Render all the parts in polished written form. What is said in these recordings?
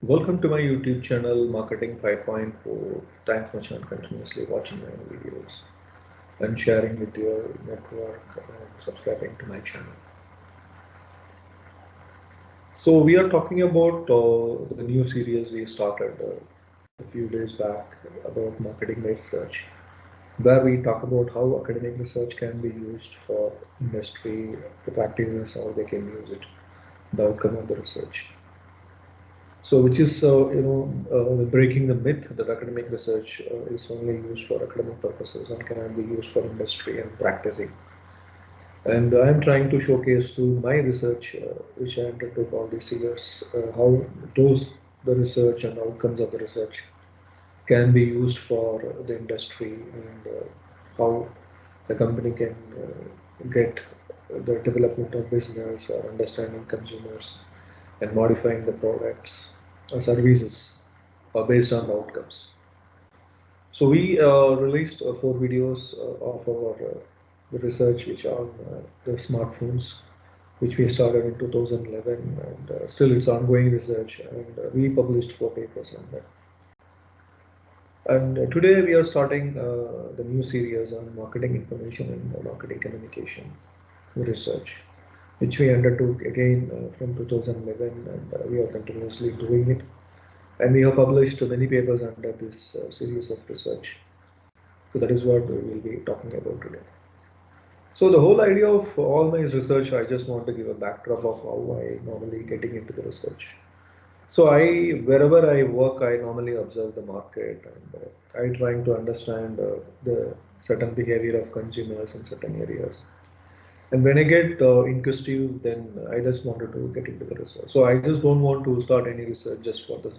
Welcome to my YouTube channel Marketing 5.4. Thanks much for continuously watching my videos and sharing with your network and subscribing to my channel. So we are talking about the new series we started a few days back about marketing research, where we talk about how academic research can be used for industry, the practices, how they can use it, the outcome of the research. So, which is breaking the myth that academic research is only used for academic purposes and cannot be used for industry and practicing. And I am trying to showcase through my research, which I undertook all these years, how the research and outcomes of the research can be used for the industry and how the company can get the development of business or understanding consumers and modifying the products or services based on the outcomes. So we released 4 videos of our the research which are on the smartphones, which we started in 2011, and still it's ongoing research, and we published 4 papers on that. And today we are starting the new series on marketing information and marketing communication research, which we undertook again from 2011, and we are continuously doing it. And we have published many papers under this series of research. So that is what we will be talking about today. So the whole idea of all my research, I just want to give a backdrop of how I normally getting into the research. So wherever I work, I normally observe the market, and I trying to understand the certain behavior of consumers in certain areas. And when I get inquisitive, then I just wanted to get into the research. So I just don't want to start any research just for the,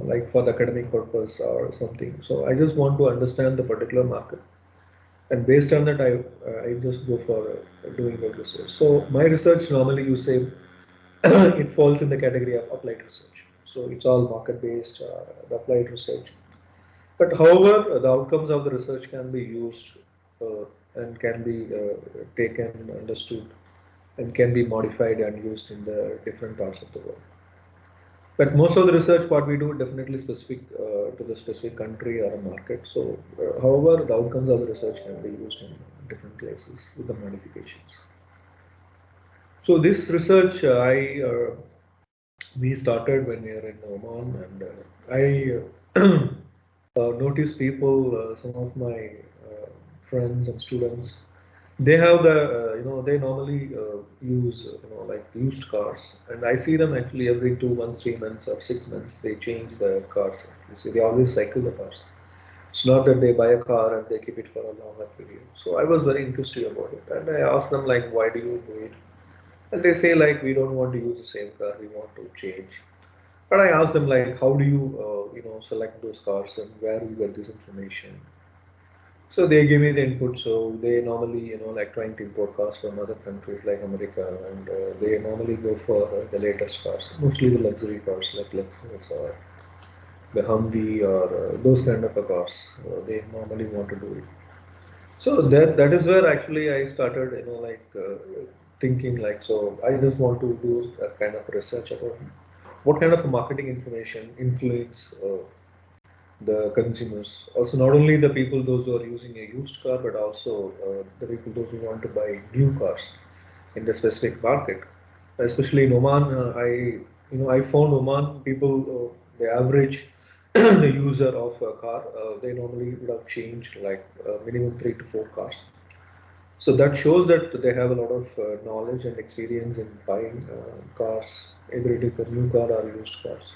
like for the academic purpose or something. So I just want to understand the particular market, and based on that, I just go for doing the research. So my research normally, you say, it falls in the category of applied research. So it's all market based, the applied research. But however, the outcomes of the research can be used uh, and can be taken, understood, and can be modified and used in the different parts of the world. But most of the research, what we do, definitely specific to the specific country or a market. So, however, the outcomes of the research can be used in different places with the modifications. So, this research we started when we were in Oman, and I noticed people, some of my friends and students, they have the they normally use like used cars, and I see them actually every 2 months, 3 months, or 6 months they change the cars. You see, they always cycle the cars. It's not that they buy a car and they keep it for a longer period. So I was very interested about it, and I asked them, like, why do you do it? And they say, like, we don't want to use the same car, we want to change. But I asked them, like, how do you select those cars and where you get this information? So they give me the input. So they normally, like trying to import cars from other countries like America, and they normally go for the latest cars, mostly the luxury cars like Lexus or the Humvee or those kind of a cars. They normally want to do it. So that is where actually I started, thinking, like, so I just want to do a kind of research about what kind of marketing information influence the consumers. Also, not only the people those who are using a used car, but also the people those who want to buy new cars in the specific market. Especially in Oman, I found Oman people, the average the user of a car, they normally would have changed like minimum 3 to 4 cars. So that shows that they have a lot of knowledge and experience in buying cars, either it is a new car or used cars.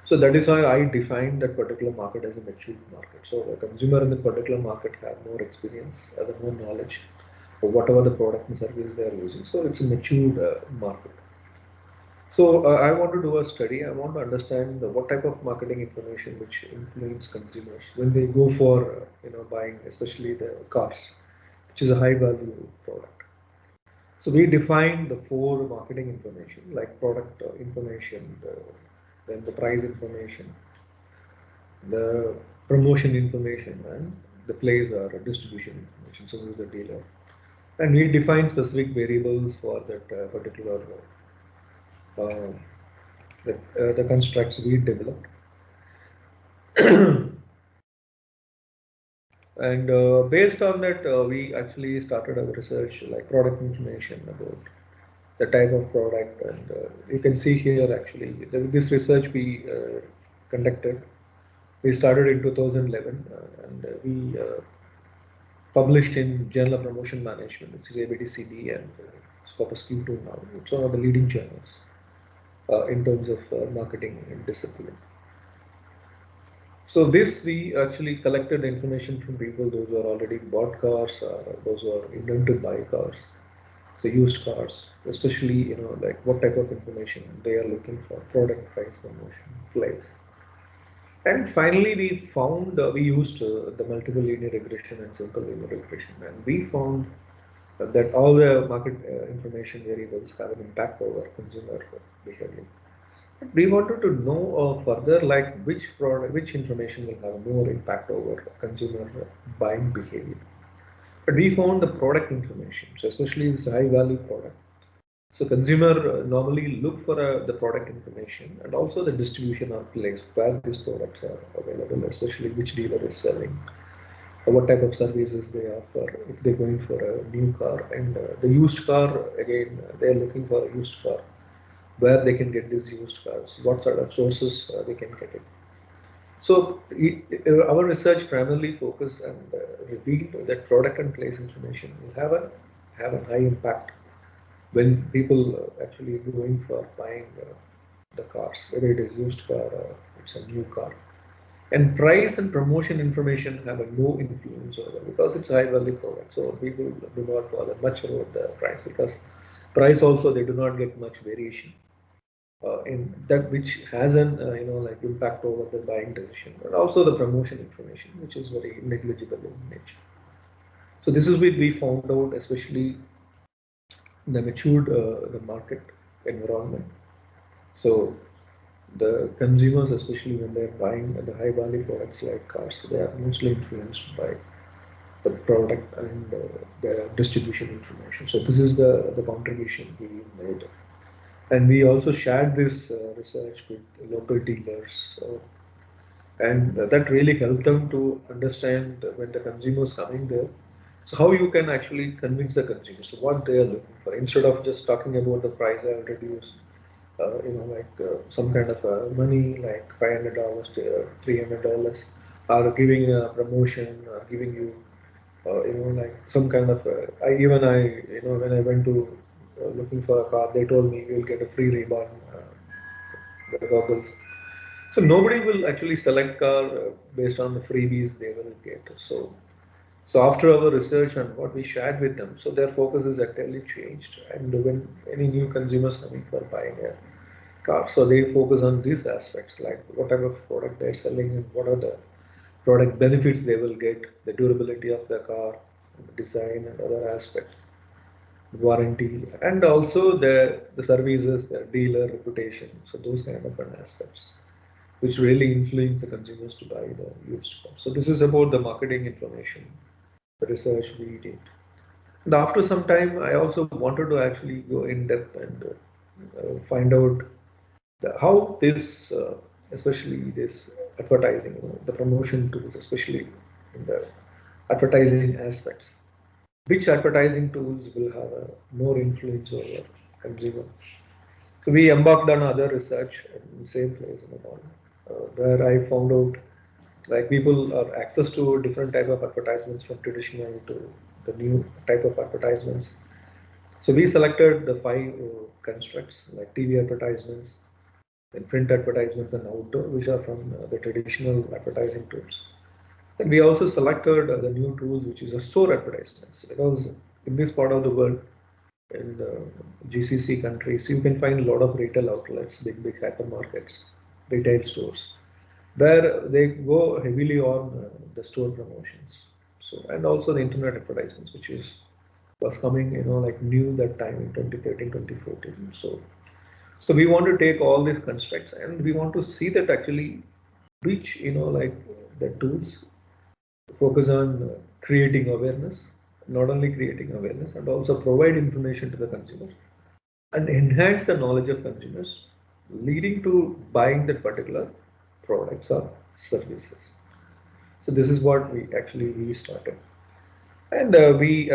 So that is why I define that particular market as a mature market. So the consumer in the particular market have more experience, have more knowledge of whatever the product and service they are using. So it's a mature market. So I want to do a study. I want to understand what type of marketing information which influence consumers when they go for buying, especially the cars, which is a high value product. So we define the 4 marketing information, like product information, then the price information, the promotion information, and the place or distribution information. So who is the dealer, and we define specific variables for that particular uh, the constructs we developed. And based on that, we actually started our research, like product information about the type of product. And you can see here actually this research we conducted. We started in 2011 and we published in Journal of Promotion Management, which is ABDCB, and Scopus Q2 now. It's one of the leading journals in terms of marketing and discipline. So this we actually collected information from people, those who are already bought cars, those who are intending to buy cars, so used cars, especially like what type of information they are looking for, product, price, promotion, place. And finally, we found we used the multiple linear regression and simple linear regression, and we found that all the market information variables have an impact over consumer behavior. We wanted to know further, like which product, which information will have more impact over consumer buying behavior. But we found the product information, so especially this high value product. So consumer normally look for the product information and also the distribution or place where these products are available, especially which dealer is selling, what type of services they offer, if they're going for a new car. And the used car, again, they're looking for a used car, where they can get these used cars, what sort of sources they can get it. So our research primarily focused and revealed that product and place information will have a high impact when people actually going for buying the cars, whether it is used car or it's a new car. And price and promotion information have a low influence over, because it's a high value product. So people do not bother much about the price, because price also they do not get much variation in that, which has an like impact over the buying decision. And also the promotion information, which is very negligible in nature. So this is what we found out, especially in the matured the market environment. So the consumers, especially when they're buying the high value products like cars, they are mostly influenced by the product and the distribution information. So this is the contribution we made. And we also shared this research with local dealers, and that really helped them to understand when the consumers coming there. So how you can actually convince the consumers what they are looking for, instead of just talking about the price I will reduce, like some kind of money, like $500 to $300, or giving a promotion, giving you, like some kind of. When I went to looking for a car, they told me you'll get a free Ray-Ban goggles. So nobody will actually select car based on the freebies they will get. So after our research and what we shared with them, so their focus is actually changed. And when any new consumers coming for buying a car, so they focus on these aspects, like what type of product they're selling and what are the product benefits they will get, the durability of the car, the design and other aspects, warranty, and also the services, the dealer reputation. So those kind of aspects, which really influence the consumers to buy the used car. So this is about the marketing information, the research we did. And after some time, I also wanted to actually go in depth and find out how this, especially this advertising, the promotion tools, especially in the advertising aspects, which advertising tools will have a more influence over consumer. So we embarked on other research in the same place in the morning, where I found out like people are access to different type of advertisements, from traditional to the new type of advertisements. So we selected the five constructs, like TV advertisements, then print advertisements and outdoor, which are from the traditional advertising tools. And we also selected the new tools, which is a store advertisements, because in this part of the world, in the GCC countries, you can find a lot of retail outlets, big hypermarkets, retail stores, where they go heavily on the store promotions. So, and also the internet advertisements, which was coming, like new that time in 2013, 2014. So we want to take all these constructs and we want to see that actually which, like the tools focus on creating awareness, not only creating awareness, and also provide information to the consumer and enhance the knowledge of consumers, leading to buying that particular products or services. So this is what we started, and we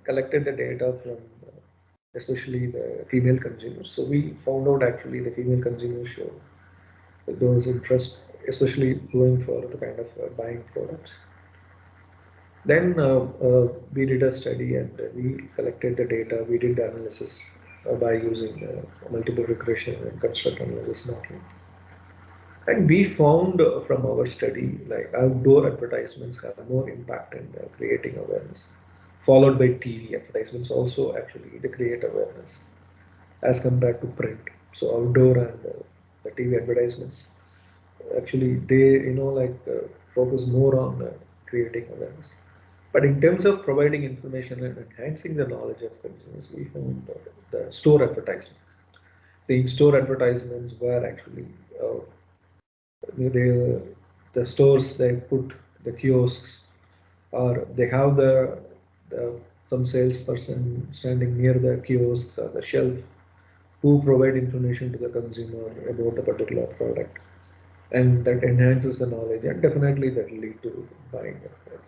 collected the data from especially the female consumers. So we found out actually the female consumers show those interest, especially going for the kind of buying products. Then we did a study and we collected the data. We did the analysis by using multiple regression and construct analysis modeling. And we found from our study like outdoor advertisements have more impact in creating awareness, followed by TV advertisements also actually they create awareness as compared to print. So outdoor and the TV advertisements actually they focus more on creating awareness. But in terms of providing information and enhancing the knowledge of consumers, we found the store advertisements. The in-store advertisements were actually uh, they, the stores they put the kiosks or they have the some salesperson standing near the kiosk or the shelf who provide information to the consumer about the particular product, and that enhances the knowledge and definitely that will lead to buying the product.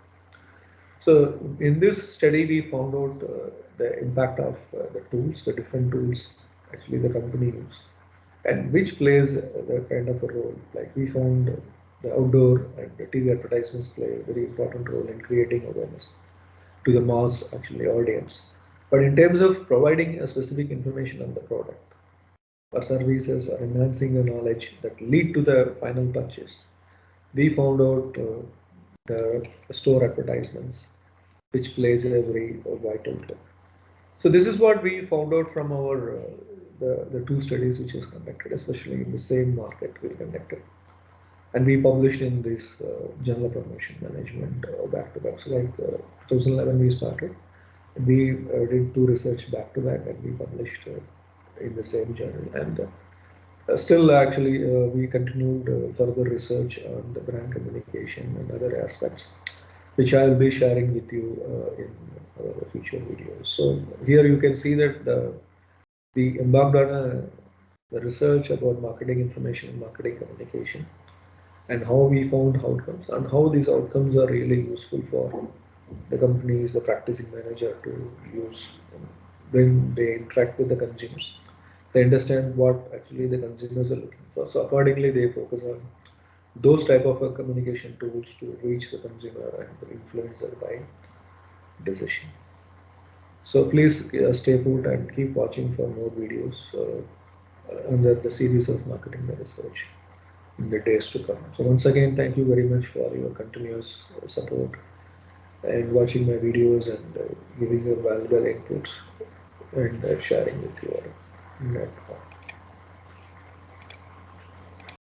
So in this study, we found out the impact of the tools, the different tools actually the company use, and which plays the kind of a role. Like we found the outdoor and the TV advertisements play a very important role in creating awareness to the mass actually audience. But in terms of providing a specific information on the product or services or enhancing the knowledge that lead to the final purchase, we found out the store advertisements which plays a very vital role. So this is what we found out from our the two studies which was conducted, especially in the same market we conducted, and we published in this Journal of Promotion Management back to back. So like 2011 we started, we did two research back to back, and we published in the same journal. And still, actually, we continued further research on the brand communication and other aspects, which I will be sharing with you in future videos. So here you can see that we embarked on the research about marketing information and marketing communication, and how we found outcomes and how these outcomes are really useful for the companies, the practicing manager to use when they interact with the consumers. They understand what actually the consumers are looking for. So accordingly, they focus on those type of communication tools to reach the consumer and influence their buying decision. So please stay put and keep watching for more videos under the series of marketing the research in the days to come. So once again, thank you very much for your continuous support and watching my videos and giving your valuable inputs and sharing with your network.